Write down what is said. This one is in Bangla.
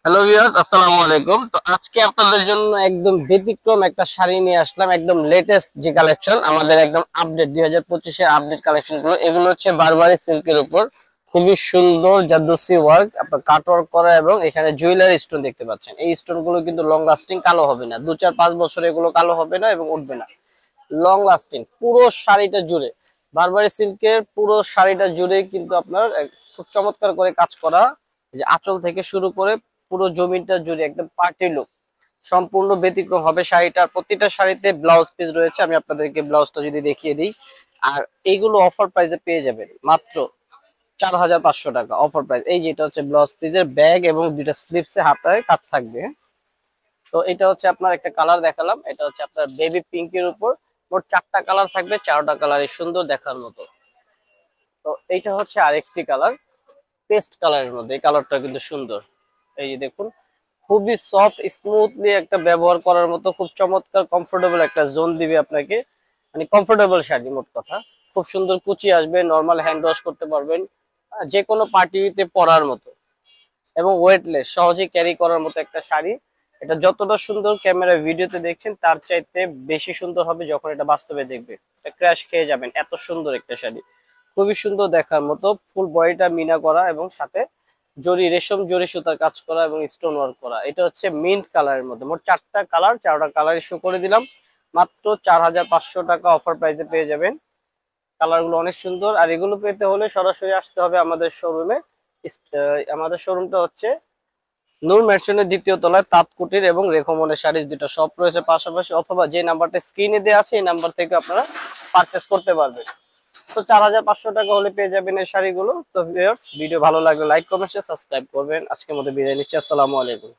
হ্যালো ভিউয়ার্স, আসসালামু আলাইকুম। তো আজকে আপনাদের জন্য একদম ব্যতিক্রম একটা শাড়ি নিয়ে আসলাম। একদম লেটেস্ট যে কালেকশন, আমাদের একদম আপডেট 2025 এর আপডেট কালেকশন গুলো। এগুলো হচ্ছে বারবারি সিল্কের উপর খুবই সুন্দর জাদুসি ওয়ার্ক, আপনার কাট ওয়ার্ক করা, এবং এখানে জুয়েলারি স্টোন দেখতে পাচ্ছেন। এই স্টোন গুলো কিন্তু লং লাস্টিং, কালো হবে না। 2 4 5 বছর এগুলো কালো হবে না এবং উঠবে না। লং লাস্টিং পুরো শাড়িটা জুড়ে, বারবারি সিল্কের পুরো শাড়িটা জুড়ে কিন্তু আপনার খুব চমৎকার করে কাজ করা। যে আঁচল থেকে শুরু করে পুরো জমিটা জুড়ে একদম পার্টি লুক, সম্পূর্ণ ব্যতিক্রম হবে শাড়িটার। প্রতিটা শাড়িতে ব্লাউজ পিস রয়েছে, আমি আপনাদেরকে ব্লাউজটা যদি দেখিয়ে দিই। আর এইগুলো অফার প্রাইসে পেয়ে যাবেন মাত্র 4500 টাকা অফার প্রাইস। এই যেটা হচ্ছে ব্লাউজ পিসের ব্যাগ এবং দুইটা স্লিপসে হাতায় কাজ থাকবে। তো এটা হচ্ছে আপনার একটা কালার দেখালাম, এটা হচ্ছে আপনার বেবি পিঙ্কের উপর। মোট 4টা কালার থাকবে, 4টা কালারই সুন্দর দেখার মতো। তো এইটা হচ্ছে আরেকটি কালার, পেস্ট কালারের মধ্যে। এই কালারটা কিন্তু সুন্দর। এই যে দেখুন, খুবই সফট স্মুথলি একটা ব্যবহার করার মতো, খুব চমৎকার কমফোর্টেবল একটা জোন দিবে আপনাকে। মানে কমফোর্টেবল শাড়ি মোট কথা। খুব সুন্দর কুচি আসবে, নর্মাল হ্যান্ড ওয়াশ করতে পারবেন, যে কোনো পার্টিতে পরার মতো, এবং ওয়েটলেস, সহজে ক্যারি করার মতো একটা শাড়ি। এটা যতটা সুন্দর ক্যামেরা ভিডিওতে দেখছেন তার চাইতে বেশি সুন্দর হবে যখন এটা বাস্তবে দেখবে। এটা ক্র্যাশ খেয়ে যাবেন, এত সুন্দর একটা শাড়ি। খুবই সুন্দর দেখার মতো, ফুল বডিটা মিনা করা এবং সাথে জরি, রেশম জরি সুতার কাজ করা এবং স্টোন ওয়ার্ক করা। এটা হচ্ছে মিন্ট কালারের মধ্যে। মোট 4টা কালার, 4টা কালার শো করে দিলাম। মাত্র 4500 টাকা অফার প্রাইসে পেয়ে যাবেন। কালার গুলো অনেক সুন্দর। আর এগুলো পেতে হলে সরাসরি আসতে হবে আমাদের শোরুমে। আমাদের শোরুমটা হচ্ছে নূর ম্যানশনের 2য় তলায়, তাঁতকুটির এবং রেখমনের শাড়ির দুটো শপ রয়েছে পাশাপাশি। অথবা যে নাম্বারটা স্ক্রিনে দেওয়া আছে এই নাম্বার থেকে আপনারা পারচেস করতে পারবেন। তো 4500 টাকা হলে পেয়ে যাবেন এই শাড়িগুলো। তো ভিউয়ার্স, ভিডিও ভালো লাগলে লাইক কমেন্ট সাবস্ক্রাইব করবেন। আজকের মতো বিদায় নিচ্ছি, আসসালামু আলাইকুম।